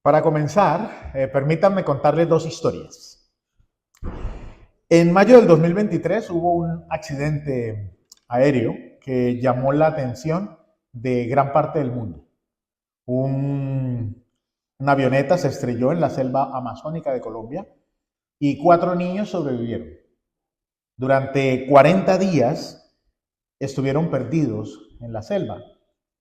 Para comenzar, permítanme contarles dos historias. En mayo del 2023 hubo un accidente aéreo que llamó la atención de gran parte del mundo. Un- una avioneta se estrelló en la selva amazónica de Colombia y 4 niños sobrevivieron. Durante 40 días estuvieron perdidos en la selva.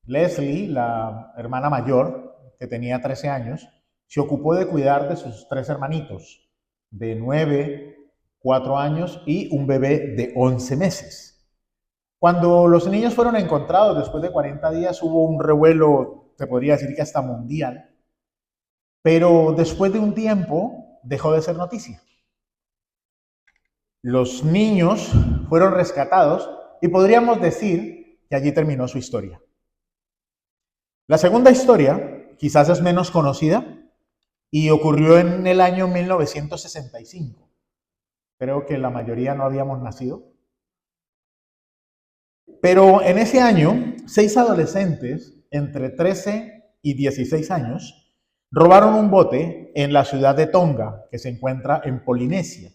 Leslie, la hermana mayor, que tenía 13 años, se ocupó de cuidar de sus 3 hermanitos, de 9, 4 años y un bebé de 11 meses. Cuando los niños fueron encontrados después de 40 días hubo un revuelo, se podría decir que hasta mundial, pero después de un tiempo dejó de ser noticia. Los niños fueron rescatados y podríamos decir que allí terminó su historia. La segunda historia quizás es menos conocida y ocurrió en el año 1965. Creo que la mayoría no habíamos nacido. Pero en ese año, 6 adolescentes entre 13 y 16 años robaron un bote en la ciudad de Tonga, que se encuentra en Polinesia.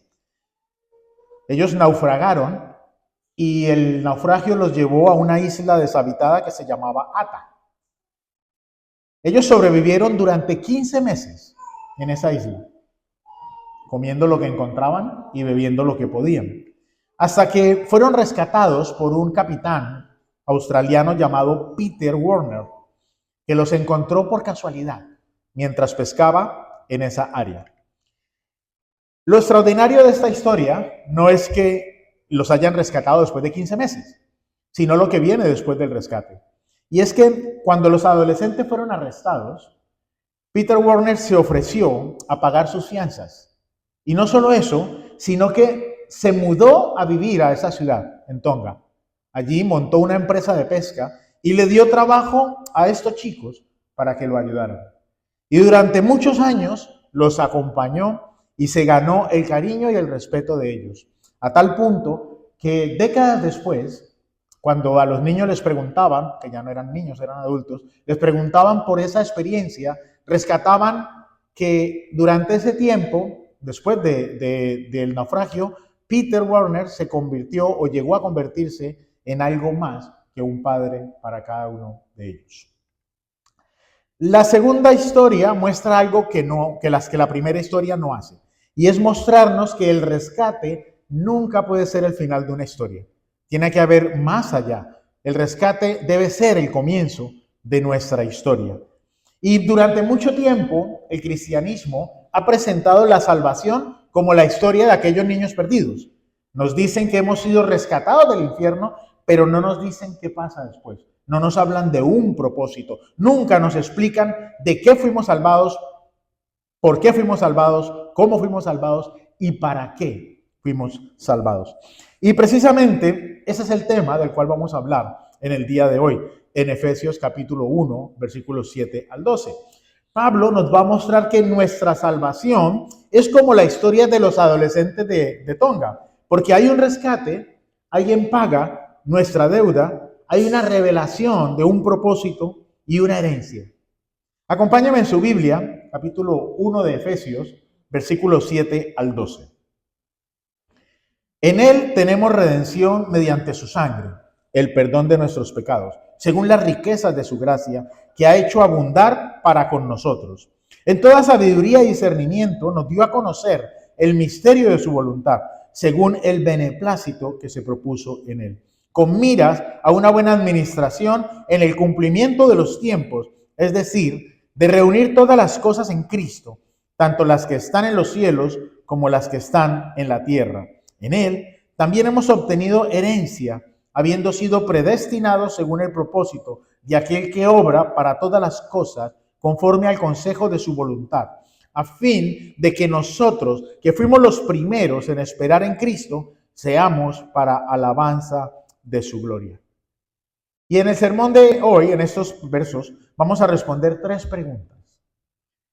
Ellos naufragaron y el naufragio los llevó a una isla deshabitada que se llamaba Ata. Ellos sobrevivieron durante 15 meses en esa isla, comiendo lo que encontraban y bebiendo lo que podían, hasta que fueron rescatados por un capitán australiano llamado Peter Warner, que los encontró por casualidad mientras pescaba en esa área. Lo extraordinario de esta historia no es que los hayan rescatado después de 15 meses, sino lo que viene después del rescate. Y es que cuando los adolescentes fueron arrestados, Peter Warner se ofreció a pagar sus fianzas. Y no solo eso, sino que se mudó a vivir a esa ciudad, en Tonga. Allí montó una empresa de pesca y le dio trabajo a estos chicos para que lo ayudaran. Y durante muchos años los acompañó y se ganó el cariño y el respeto de ellos. A tal punto que décadas después, cuando a los niños les preguntaban, que ya no eran niños, eran adultos, les preguntaban por esa experiencia, rescataban que durante ese tiempo, después del naufragio, Peter Warner se convirtió o llegó a convertirse en algo más que un padre para cada uno de ellos. La segunda historia muestra algo que la primera historia no hace, y es mostrarnos que el rescate nunca puede ser el final de una historia. Tiene que haber más allá. El rescate debe ser el comienzo de nuestra historia. Y durante mucho tiempo, el cristianismo ha presentado la salvación como la historia de aquellos niños perdidos. Nos dicen que hemos sido rescatados del infierno, pero no nos dicen qué pasa después. No nos hablan de un propósito. Nunca nos explican de qué fuimos salvados, por qué fuimos salvados, cómo fuimos salvados y para qué fuimos salvados. Y precisamente ese es el tema del cual vamos a hablar en el día de hoy, en Efesios capítulo 1, versículos 7 al 12. Pablo nos va a mostrar que nuestra salvación es como la historia de los adolescentes de Tonga, porque hay un rescate, alguien paga nuestra deuda, hay una revelación de un propósito y una herencia. Acompáñame en su Biblia, capítulo 1 de Efesios, versículos 7 al 12. En él tenemos redención mediante su sangre, el perdón de nuestros pecados, según las riquezas de su gracia, que ha hecho abundar para con nosotros. En toda sabiduría y discernimiento nos dio a conocer el misterio de su voluntad, según el beneplácito que se propuso en él, con miras a una buena administración en el cumplimiento de los tiempos, es decir, de reunir todas las cosas en Cristo, tanto las que están en los cielos como las que están en la tierra. En él también hemos obtenido herencia, habiendo sido predestinados según el propósito de aquel que obra para todas las cosas conforme al consejo de su voluntad, a fin de que nosotros, que fuimos los primeros en esperar en Cristo, seamos para alabanza de su gloria. Y en el sermón de hoy, en estos versos, vamos a responder 3 preguntas.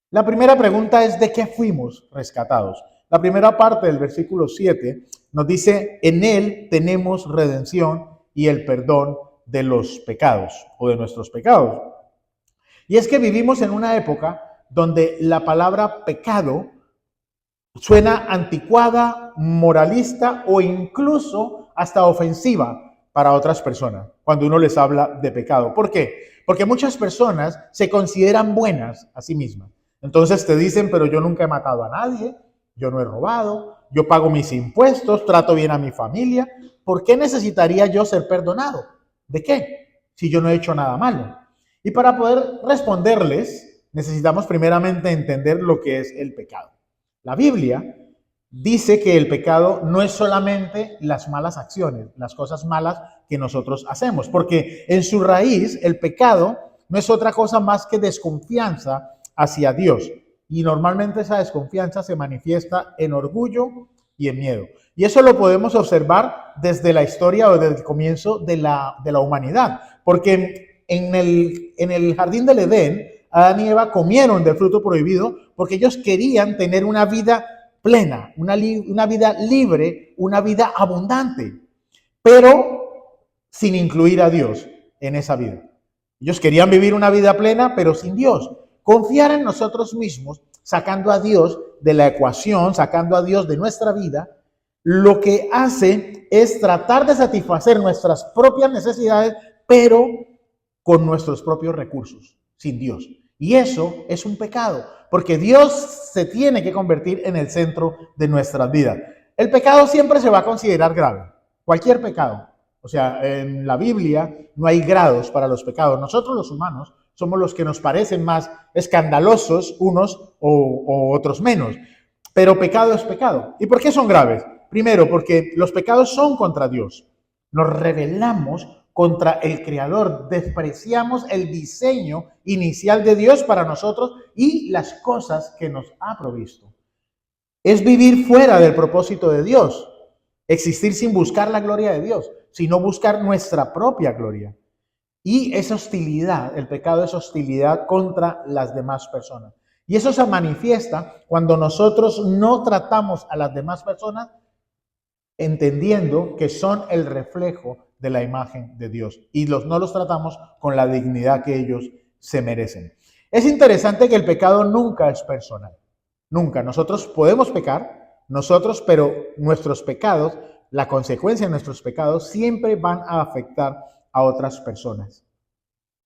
La primera pregunta es: ¿de qué fuimos rescatados? La primera parte del versículo 7 nos dice: en él tenemos redención y el perdón de los pecados o de nuestros pecados. Y es que vivimos en una época donde la palabra pecado suena anticuada, moralista o incluso hasta ofensiva para otras personas cuando uno les habla de pecado. ¿Por qué? Porque muchas personas se consideran buenas a sí mismas. Entonces te dicen, pero yo nunca he matado a nadie, yo no he robado, yo pago mis impuestos, trato bien a mi familia. ¿Por qué necesitaría yo ser perdonado? ¿De qué? Si yo no he hecho nada malo. Y para poder responderles, necesitamos primeramente entender lo que es el pecado. La Biblia dice que el pecado no es solamente las malas acciones, las cosas malas que nosotros hacemos, porque en su raíz el pecado no es otra cosa más que desconfianza hacia Dios. Y normalmente esa desconfianza se manifiesta en orgullo y en miedo. Y eso lo podemos observar desde la historia o desde el comienzo de la humanidad, porque en el jardín del Edén, Adán y Eva comieron del fruto prohibido porque ellos querían tener una vida plena, una vida libre, una vida abundante, pero sin incluir a Dios en esa vida. Ellos querían vivir una vida plena, pero sin Dios. Confiar en nosotros mismos, sacando a Dios de la ecuación, sacando a Dios de nuestra vida, lo que hace es tratar de satisfacer nuestras propias necesidades, pero con nuestros propios recursos, sin Dios. Y eso es un pecado, porque Dios se tiene que convertir en el centro de nuestras vidas. El pecado siempre se va a considerar grave, cualquier pecado. O sea, en la Biblia no hay grados para los pecados. Nosotros los humanos somos los que nos parecen más escandalosos unos o otros menos. Pero pecado es pecado. ¿Y por qué son graves? Primero, porque los pecados son contra Dios. Nos rebelamos contra el Creador, despreciamos el diseño inicial de Dios para nosotros y las cosas que nos ha provisto. Es vivir fuera del propósito de Dios, existir sin buscar la gloria de Dios, sino buscar nuestra propia gloria. Y esa hostilidad, el pecado es hostilidad contra las demás personas. Y eso se manifiesta cuando nosotros no tratamos a las demás personas entendiendo que son el reflejo de la imagen de Dios y no los tratamos con la dignidad que ellos se merecen. Es interesante que el pecado nunca es personal. Nunca. Nosotros podemos pecar, pero nuestros pecados, la consecuencia de nuestros pecados siempre van a afectar a otras personas.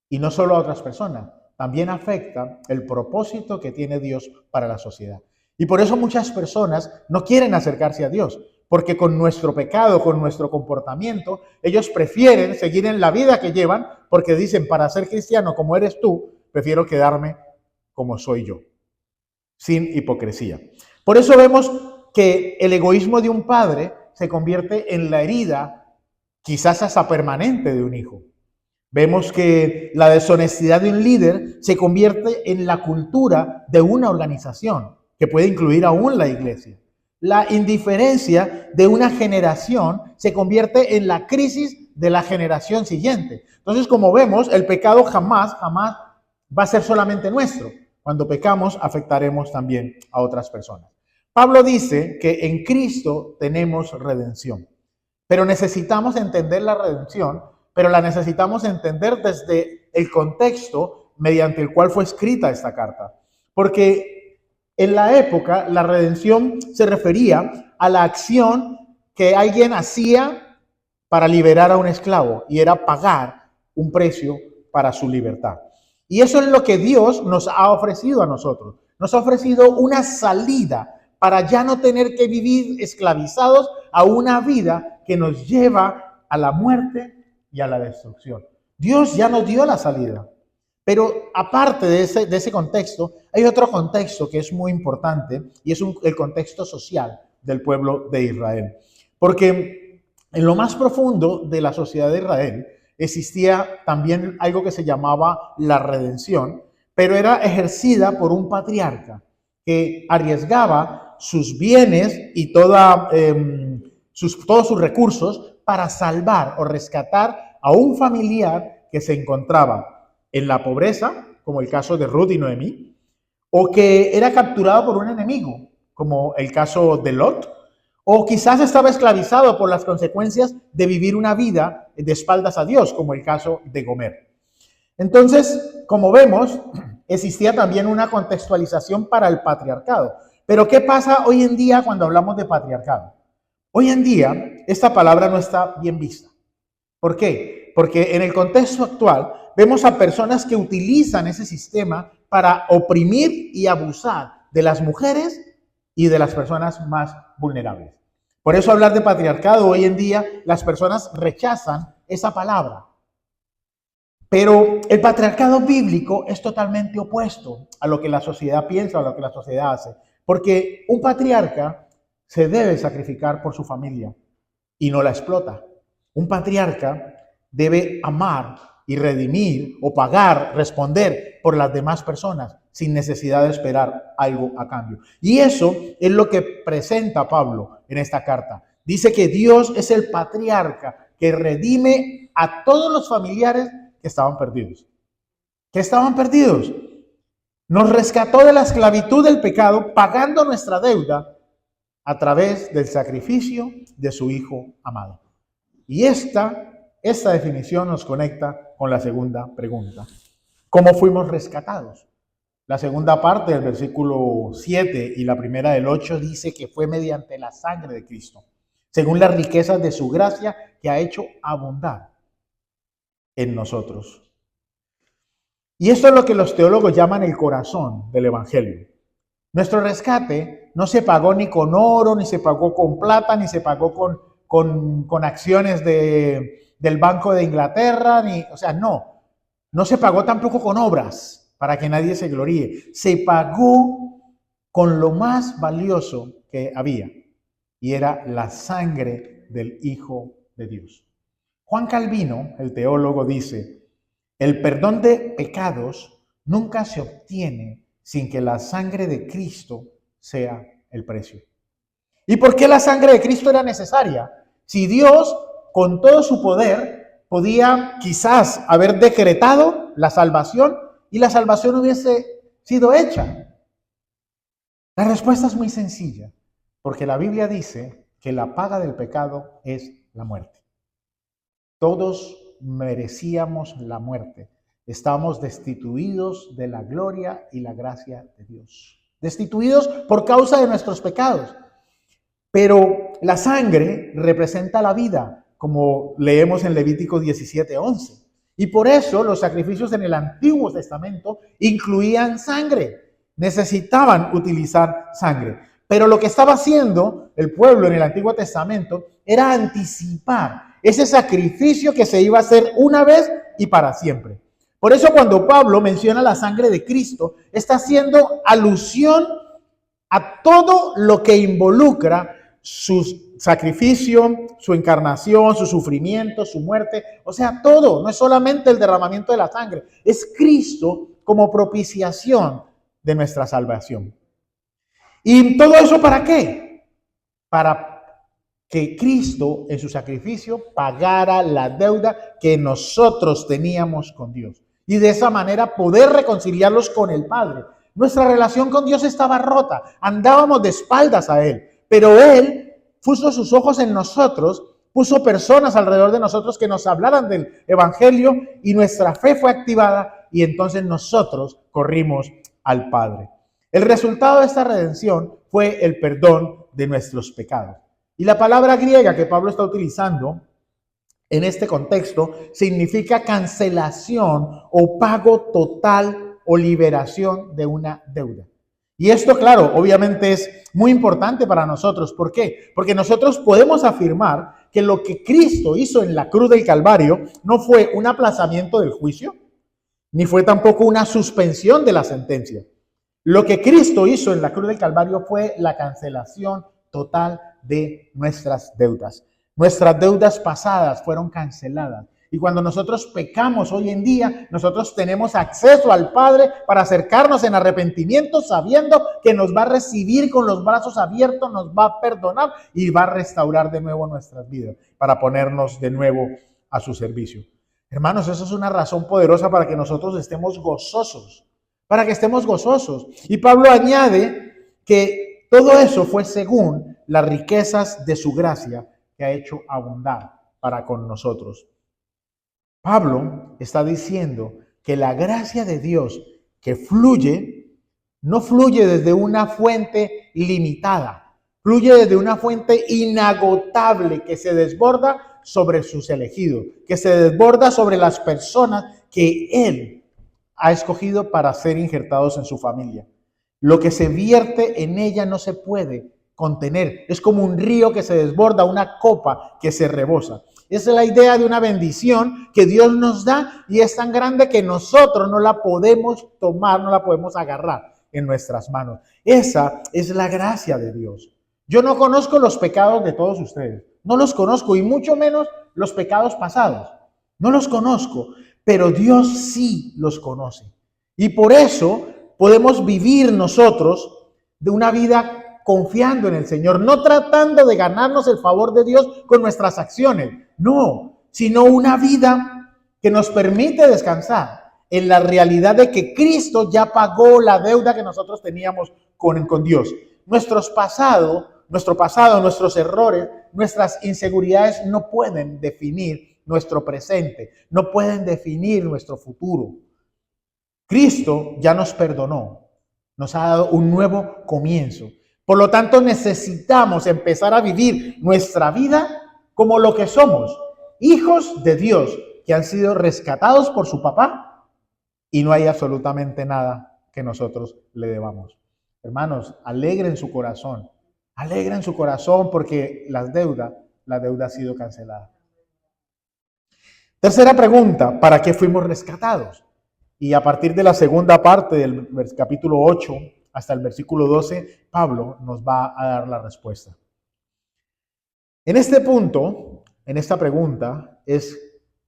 Y no solo a otras personas, también afecta el propósito que tiene Dios para la sociedad. Y por eso muchas personas no quieren acercarse a Dios, porque con nuestro pecado, con nuestro comportamiento, ellos prefieren seguir en la vida que llevan, porque dicen, para ser cristiano como eres tú, prefiero quedarme como soy yo, sin hipocresía. Por eso vemos que el egoísmo de un padre se convierte en la herida, quizás hasta permanente, de un hijo. Vemos que la deshonestidad de un líder se convierte en la cultura de una organización, que puede incluir aún la iglesia. La indiferencia de una generación se convierte en la crisis de la generación siguiente. Entonces, como vemos, el pecado jamás va a ser solamente nuestro. Cuando pecamos, afectaremos también a otras personas. Pablo dice que en Cristo tenemos redención, pero necesitamos entender la redención, pero la necesitamos entender desde el contexto mediante el cual fue escrita esta carta. Porque en la época la redención se refería a la acción que alguien hacía para liberar a un esclavo y era pagar un precio para su libertad. Y eso es lo que Dios nos ha ofrecido a nosotros. Nos ha ofrecido una salida para ya no tener que vivir esclavizados a una vida que nos lleva a la muerte y a la destrucción. Dios ya nos dio la salida. Pero aparte de ese contexto, hay otro contexto que es muy importante y es el contexto social del pueblo de Israel. Porque en lo más profundo de la sociedad de Israel existía también algo que se llamaba la redención, pero era ejercida por un patriarca que arriesgaba sus bienes y todos sus recursos para salvar o rescatar a un familiar que se encontraba en la pobreza, como el caso de Ruth y Noemí, o que era capturado por un enemigo, como el caso de Lot, o quizás estaba esclavizado por las consecuencias de vivir una vida de espaldas a Dios, como el caso de Gomer. Entonces, como vemos, existía también una contextualización para el patriarcado. Pero ¿qué pasa hoy en día cuando hablamos de patriarcado? Hoy en día esta palabra no está bien vista. ¿Por qué? Porque en el contexto actual vemos a personas que utilizan ese sistema para oprimir y abusar de las mujeres y de las personas más vulnerables. Por eso hablar de patriarcado hoy en día, las personas rechazan esa palabra. Pero el patriarcado bíblico es totalmente opuesto a lo que la sociedad piensa o a lo que la sociedad hace. Porque un patriarca se debe sacrificar por su familia y no la explota. Un patriarca debe amar y redimir o pagar, responder por las demás personas sin necesidad de esperar algo a cambio. Y eso es lo que presenta Pablo en esta carta. Dice que Dios es el patriarca que redime a todos los familiares que estaban perdidos. ¿Qué estaban perdidos? Nos rescató de la esclavitud del pecado, pagando nuestra deuda a través del sacrificio de su Hijo amado. Y esta definición nos conecta con la segunda pregunta. ¿Cómo fuimos rescatados? La segunda parte del versículo 7 y la primera del 8 dice que fue mediante la sangre de Cristo, según las riquezas de su gracia que ha hecho abundar en nosotros. Y esto es lo que los teólogos llaman el corazón del Evangelio. Nuestro rescate no se pagó ni con oro, ni se pagó con plata, ni se pagó con acciones del Banco de Inglaterra, no se pagó tampoco con obras para que nadie se gloríe. Se pagó con lo más valioso que había, y era la sangre del Hijo de Dios. Juan Calvino, el teólogo, dice: el perdón de pecados nunca se obtiene sin que la sangre de Cristo sea el precio. ¿Y por qué la sangre de Cristo era necesaria? Si Dios, con todo su poder, podía quizás haber decretado la salvación y la salvación hubiese sido hecha. La respuesta es muy sencilla, porque la Biblia dice que la paga del pecado es la muerte. Todos merecíamos la muerte. Estábamos destituidos de la gloria y la gracia de Dios. Destituidos por causa de nuestros pecados. Pero la sangre representa la vida, como leemos en Levítico 17:11. Y por eso los sacrificios en el Antiguo Testamento incluían sangre. Necesitaban utilizar sangre. Pero lo que estaba haciendo el pueblo en el Antiguo Testamento era anticipar ese sacrificio que se iba a hacer una vez y para siempre. Por eso cuando Pablo menciona la sangre de Cristo, está haciendo alusión a todo lo que involucra su sacrificio, su encarnación, su sufrimiento, su muerte. O sea, todo, no es solamente el derramamiento de la sangre, es Cristo como propiciación de nuestra salvación. ¿Y todo eso para qué? Para que Cristo en su sacrificio pagara la deuda que nosotros teníamos con Dios. Y de esa manera poder reconciliarlos con el Padre. Nuestra relación con Dios estaba rota, andábamos de espaldas a Él, pero Él puso sus ojos en nosotros, puso personas alrededor de nosotros que nos hablaran del Evangelio y nuestra fe fue activada y entonces nosotros corrimos al Padre. El resultado de esta redención fue el perdón de nuestros pecados. Y la palabra griega que Pablo está utilizando en este contexto significa cancelación o pago total o liberación de una deuda. Y esto, claro, obviamente es muy importante para nosotros. ¿Por qué? Porque nosotros podemos afirmar que lo que Cristo hizo en la cruz del Calvario no fue un aplazamiento del juicio, ni fue tampoco una suspensión de la sentencia. Lo que Cristo hizo en la cruz del Calvario fue la cancelación total de nuestras deudas. Nuestras deudas pasadas fueron canceladas. Y cuando nosotros pecamos hoy en día, nosotros tenemos acceso al Padre para acercarnos en arrepentimiento, sabiendo que nos va a recibir con los brazos abiertos, nos va a perdonar y va a restaurar de nuevo nuestras vidas para ponernos de nuevo a su servicio. Hermanos, eso es una razón poderosa para que nosotros estemos gozosos, para que estemos gozosos. Y Pablo añade que todo eso fue según las riquezas de su gracia que ha hecho abundar para con nosotros. Pablo está diciendo que la gracia de Dios que fluye, no fluye desde una fuente limitada, fluye desde una fuente inagotable que se desborda sobre sus elegidos, que se desborda sobre las personas que Él ha escogido para ser injertados en su familia. Lo que se vierte en ella no se puede contener. Es como un río que se desborda, una copa que se rebosa. Esa es la idea de una bendición que Dios nos da y es tan grande que nosotros no la podemos tomar, no la podemos agarrar en nuestras manos. Esa es la gracia de Dios. Yo no conozco los pecados de todos ustedes, no los conozco y mucho menos los pecados pasados. No los conozco, pero Dios sí los conoce. Y por eso podemos vivir nosotros de una vida confiando en el Señor, no tratando de ganarnos el favor de Dios con nuestras acciones, no, sino una vida que nos permite descansar en la realidad de que Cristo ya pagó la deuda que nosotros teníamos con Dios. Nuestro pasado, nuestros errores, nuestras inseguridades no pueden definir nuestro presente, no pueden definir nuestro futuro. Cristo ya nos perdonó, nos ha dado un nuevo comienzo. Por lo tanto, necesitamos empezar a vivir nuestra vida como lo que somos, hijos de Dios que han sido rescatados por su papá y no hay absolutamente nada que nosotros le debamos. Hermanos, alegren su corazón porque la deuda ha sido cancelada. Tercera pregunta, ¿para qué fuimos rescatados? Y a partir de la segunda parte del capítulo 8 hasta el versículo 12, Pablo nos va a dar la respuesta. En este punto, en esta pregunta, es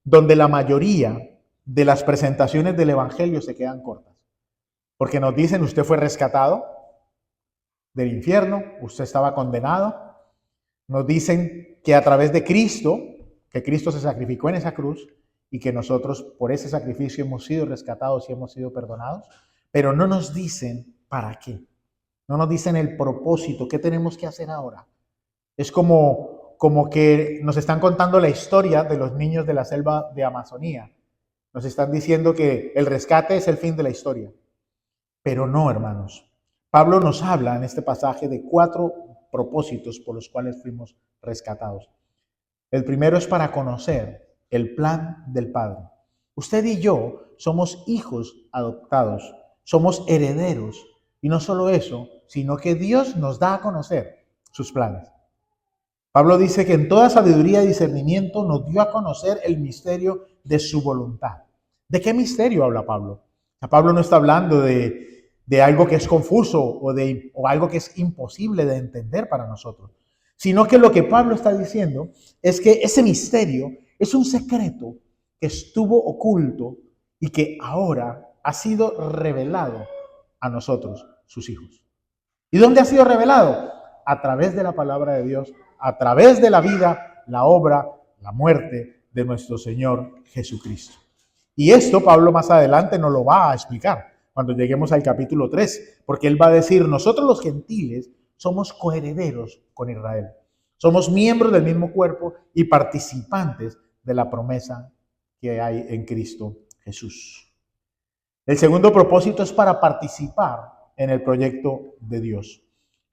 donde la mayoría de las presentaciones del Evangelio se quedan cortas. Porque nos dicen, usted fue rescatado del infierno, usted estaba condenado. Nos dicen que a través de Cristo, que Cristo se sacrificó en esa cruz y que nosotros por ese sacrificio hemos sido rescatados y hemos sido perdonados, pero no nos dicen para qué. No nos dicen el propósito, qué tenemos que hacer ahora. Es como que nos están contando la historia de los niños de la selva de Amazonía. Nos están diciendo que el rescate es el fin de la historia. Pero no, hermanos. Pablo nos habla en este pasaje de 4 propósitos por los cuales fuimos rescatados. El primero es para conocer el plan del Padre. Usted y yo somos hijos adoptados, somos herederos. Y no solo eso, sino que Dios nos da a conocer sus planes. Pablo dice que en toda sabiduría y discernimiento nos dio a conocer el misterio de su voluntad. ¿De qué misterio habla Pablo? Pablo no está hablando de algo que es confuso o algo que es imposible de entender para nosotros, sino que lo que Pablo está diciendo es que ese misterio es un secreto que estuvo oculto y que ahora ha sido revelado a nosotros, sus hijos. ¿Y dónde ha sido revelado? A través de la palabra de Dios, a través de la vida, la obra, la muerte de nuestro Señor Jesucristo. Y esto Pablo más adelante nos lo va a explicar cuando lleguemos al capítulo 3, porque él va a decir, nosotros los gentiles somos coherederos con Israel. Somos miembros del mismo cuerpo y participantes de la promesa que hay en Cristo Jesús. El segundo propósito es para participar en el proyecto de Dios,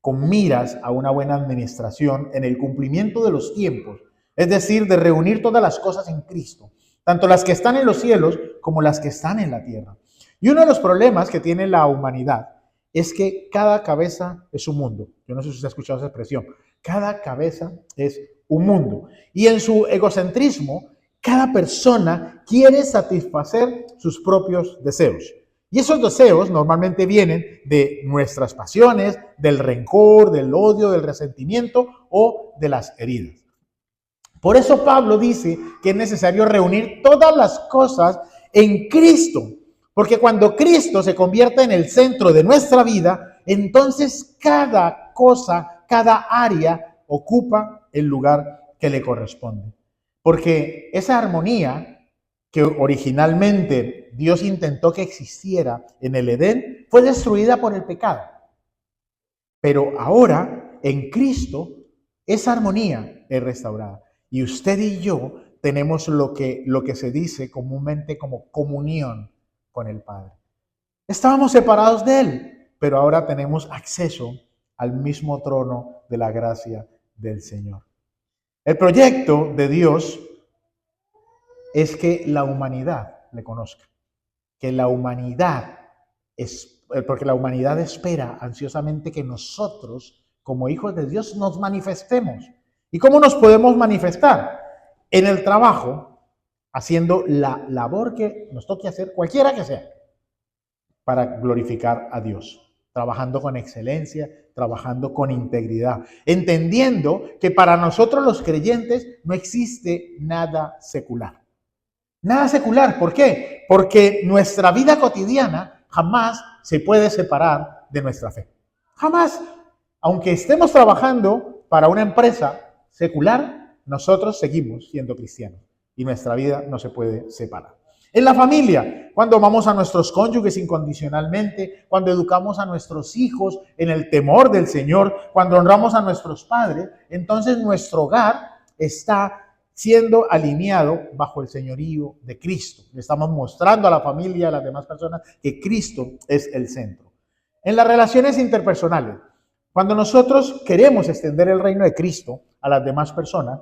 con miras a una buena administración en el cumplimiento de los tiempos, es decir, de reunir todas las cosas en Cristo, tanto las que están en los cielos como las que están en la tierra. Y uno de los problemas que tiene la humanidad es que cada cabeza es un mundo. Yo no sé si usted ha escuchado esa expresión. Cada cabeza es un mundo. Y en su egocentrismo, cada persona quiere satisfacer sus propios deseos. Y esos deseos normalmente vienen de nuestras pasiones, del rencor, del odio, del resentimiento o de las heridas. Por eso Pablo dice que es necesario reunir todas las cosas en Cristo. Porque cuando Cristo se convierte en el centro de nuestra vida, entonces cada cosa, cada área ocupa el lugar que le corresponde. Porque esa armonía que originalmente Dios intentó que existiera en el Edén fue destruida por el pecado. Pero ahora, en Cristo, esa armonía es restaurada. Y usted y yo tenemos lo que se dice comúnmente como comunión con el Padre. Estábamos separados de Él, pero ahora tenemos acceso al mismo trono de la gracia del Señor. El proyecto de Dios es que la humanidad le conozca, que la humanidad porque la humanidad espera ansiosamente que nosotros, como hijos de Dios, nos manifestemos. ¿Y cómo nos podemos manifestar? En el trabajo, haciendo la labor que nos toque hacer, cualquiera que sea, para glorificar a Dios. Trabajando con excelencia, trabajando con integridad, entendiendo que para nosotros los creyentes no existe nada secular. Nada secular, ¿por qué? Porque nuestra vida cotidiana jamás se puede separar de nuestra fe. Jamás. Aunque estemos trabajando para una empresa secular, nosotros seguimos siendo cristianos y nuestra vida no se puede separar. En la familia, cuando amamos a nuestros cónyuges incondicionalmente, cuando educamos a nuestros hijos en el temor del Señor, cuando honramos a nuestros padres, entonces nuestro hogar está siendo alineado bajo el señorío de Cristo. Le estamos mostrando a la familia, a las demás personas, que Cristo es el centro. En las relaciones interpersonales, cuando nosotros queremos extender el reino de Cristo a las demás personas,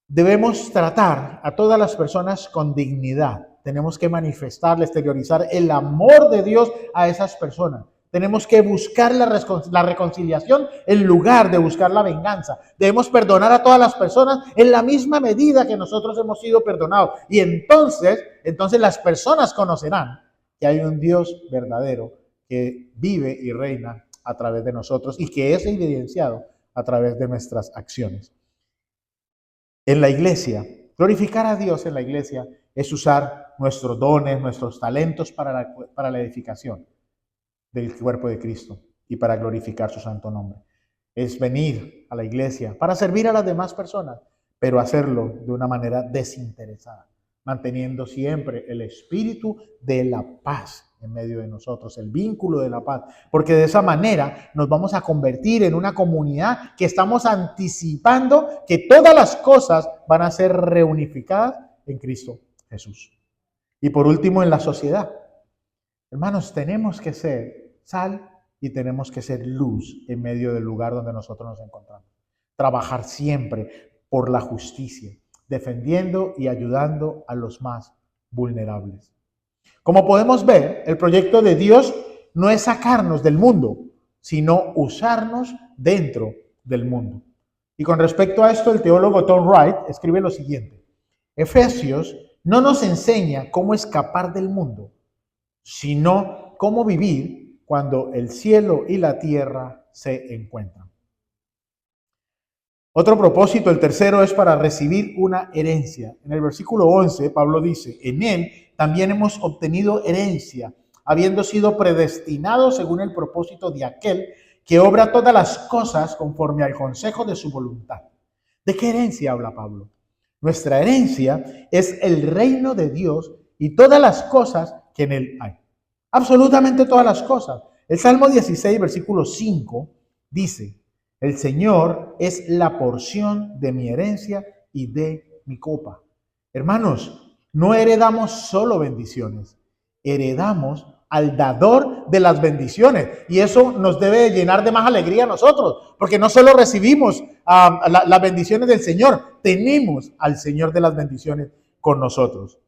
debemos tratar a todas las personas con dignidad. Tenemos que manifestar, exteriorizar el amor de Dios a esas personas. Tenemos que buscar la reconciliación en lugar de buscar la venganza. Debemos perdonar a todas las personas en la misma medida que nosotros hemos sido perdonados. Y entonces las personas conocerán que hay un Dios verdadero que vive y reina a través de nosotros y que es evidenciado a través de nuestras acciones. En la iglesia, glorificar a Dios en la iglesia es usar nuestros dones, nuestros talentos para la edificación del cuerpo de Cristo y para glorificar su santo nombre. Es venir a la iglesia para servir a las demás personas, pero hacerlo de una manera desinteresada, manteniendo siempre el espíritu de la paz en medio de nosotros, el vínculo de la paz, porque de esa manera nos vamos a convertir en una comunidad que estamos anticipando que todas las cosas van a ser reunificadas en Cristo Jesús. Y por último, en la sociedad. Hermanos, tenemos que ser sal y tenemos que ser luz en medio del lugar donde nosotros nos encontramos. Trabajar siempre por la justicia, defendiendo y ayudando a los más vulnerables. Como podemos ver, el proyecto de Dios no es sacarnos del mundo, sino usarnos dentro del mundo. Y con respecto a esto, el teólogo Tom Wright escribe lo siguiente: Efesios no nos enseña cómo escapar del mundo, sino cómo vivir cuando el cielo y la tierra se encuentran. Otro propósito, el tercero, es para recibir una herencia. En el versículo 11, Pablo dice: en él también hemos obtenido herencia, habiendo sido predestinados según el propósito de aquel que obra todas las cosas conforme al consejo de su voluntad. ¿De qué herencia habla Pablo? Nuestra herencia es el reino de Dios y todas las cosas que en él hay. Absolutamente todas las cosas. El Salmo 16, versículo 5, dice: el Señor es la porción de mi herencia y de mi copa. Hermanos, no heredamos solo bendiciones, heredamos al dador de las bendiciones. Y eso nos debe llenar de más alegría a nosotros, porque no solo recibimos las bendiciones del Señor, tenemos al Señor de las bendiciones con nosotros.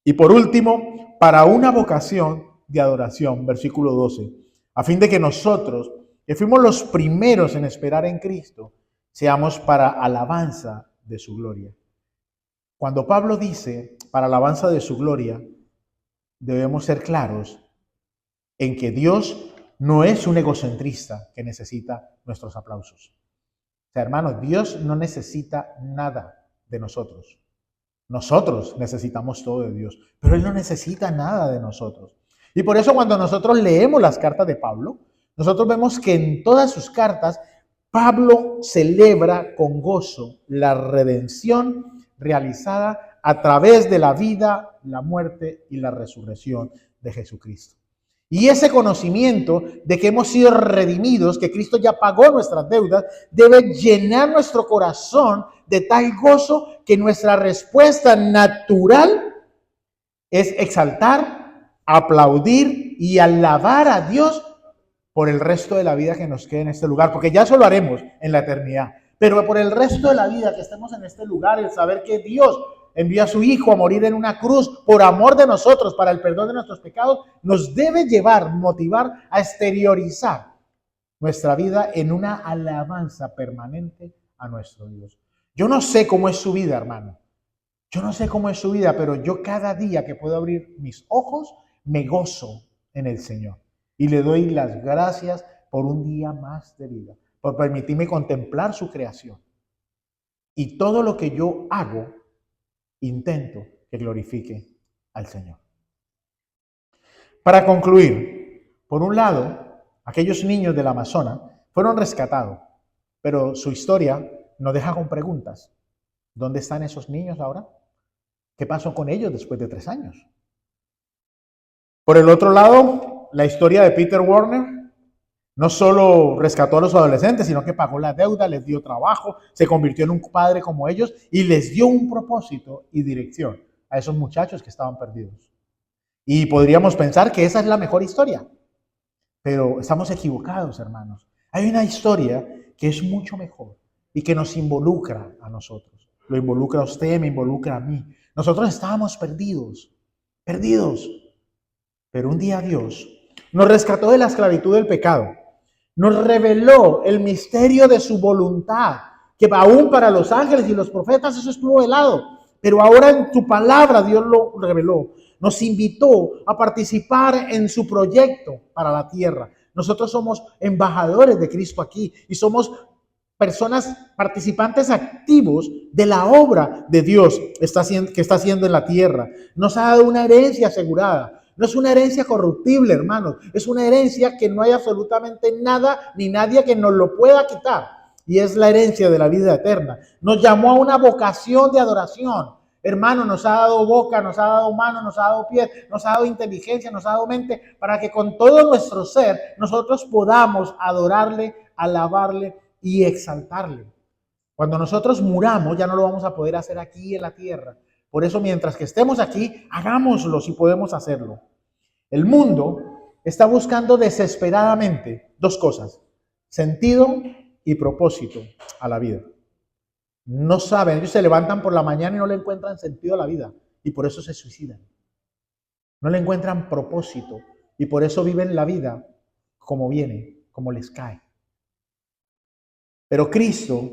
Y por último, para una vocación de adoración, versículo 12, a fin de que nosotros, que fuimos los primeros en esperar en Cristo, seamos para alabanza de su gloria. Cuando Pablo dice para alabanza de su gloria, debemos ser claros en que Dios no es un egocentrista que necesita nuestros aplausos. O sea, hermanos, Dios no necesita nada de nosotros. Nosotros necesitamos todo de Dios, pero Él no necesita nada de nosotros. Y por eso cuando nosotros leemos las cartas de Pablo, nosotros vemos que en todas sus cartas, Pablo celebra con gozo la redención realizada a través de la vida, la muerte y la resurrección de Jesucristo. Y ese conocimiento de que hemos sido redimidos, que Cristo ya pagó nuestras deudas, debe llenar nuestro corazón de tal gozo que nuestra respuesta natural es exaltar, aplaudir y alabar a Dios por el resto de la vida que nos quede en este lugar, porque ya eso lo haremos en la eternidad. Pero por el resto de la vida que estemos en este lugar, el saber que Dios envía a su Hijo a morir en una cruz por amor de nosotros, para el perdón de nuestros pecados, nos debe llevar, motivar a exteriorizar nuestra vida en una alabanza permanente a nuestro Dios. Yo no sé cómo es su vida, hermano. Yo no sé cómo es su vida, pero yo cada día que puedo abrir mis ojos, me gozo en el Señor. Y le doy las gracias por un día más de vida, por permitirme contemplar su creación. Y todo lo que yo hago, intento que glorifique al Señor. Para concluir, por un lado, aquellos niños del Amazonas fueron rescatados, pero su historia nos deja con preguntas. ¿Dónde están esos niños ahora? ¿Qué pasó con ellos después de 3 años? Por el otro lado, la historia de Peter Warner no solo rescató a los adolescentes, sino que pagó la deuda, les dio trabajo, se convirtió en un padre como ellos y les dio un propósito y dirección a esos muchachos que estaban perdidos. Y podríamos pensar que esa es la mejor historia, pero estamos equivocados, hermanos. Hay una historia que es mucho mejor y que nos involucra a nosotros. Lo involucra a usted, me involucra a mí. Nosotros estábamos perdidos. Pero un día Dios nos rescató de la esclavitud del pecado. Nos reveló el misterio de su voluntad, que aún para los ángeles y los profetas eso estuvo velado. Pero ahora en su palabra Dios lo reveló. Nos invitó a participar en su proyecto para la tierra. Nosotros somos embajadores de Cristo aquí y somos personas, participantes activos de la obra de Dios que está haciendo en la tierra. Nos ha dado una herencia asegurada. No es una herencia corruptible, hermanos. Es una herencia que no hay absolutamente nada ni nadie que nos lo pueda quitar. Y es la herencia de la vida eterna. Nos llamó a una vocación de adoración. Hermano, nos ha dado boca, nos ha dado mano, nos ha dado pie, nos ha dado inteligencia, nos ha dado mente, para que con todo nuestro ser nosotros podamos adorarle, alabarle y exaltarle. Cuando nosotros muramos ya no lo vamos a poder hacer aquí en la tierra. Por eso mientras que estemos aquí, hagámoslo si podemos hacerlo. El mundo está buscando desesperadamente 2 cosas: sentido y propósito a la vida. No saben, ellos se levantan por la mañana y no le encuentran sentido a la vida y por eso se suicidan. No le encuentran propósito y por eso viven la vida como viene, como les cae. Pero Cristo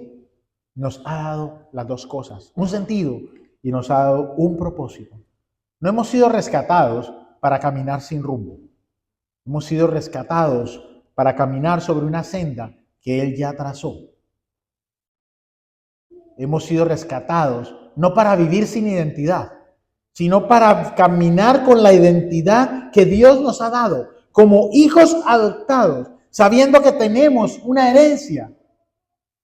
nos ha dado las 2 cosas, un sentido y nos ha dado un propósito. No hemos sido rescatados para caminar sin rumbo. Hemos sido rescatados para caminar sobre una senda que Él ya trazó. Hemos sido rescatados no para vivir sin identidad, sino para caminar con la identidad que Dios nos ha dado, como hijos adoptados, sabiendo que tenemos una herencia,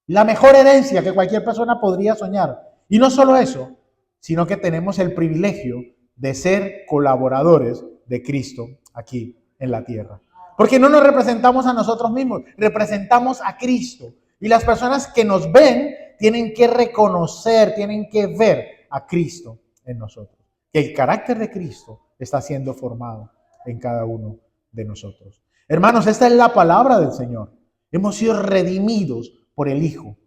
la mejor herencia que cualquier persona podría soñar. Y no solo eso, sino que tenemos el privilegio de ser colaboradores de Cristo aquí en la tierra. Porque no nos representamos a nosotros mismos, representamos a Cristo. Y las personas que nos ven tienen que reconocer, tienen que ver a Cristo en nosotros. Que el carácter de Cristo está siendo formado en cada uno de nosotros. Hermanos, esta es la palabra del Señor. Hemos sido redimidos por el Hijo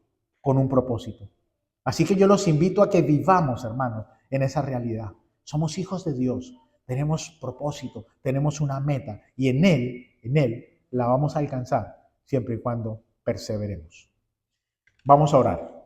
con un propósito. Así que yo los invito a que vivamos, hermanos, en esa realidad. Somos hijos de Dios, tenemos propósito, tenemos una meta y en Él la vamos a alcanzar siempre y cuando perseveremos. Vamos a orar.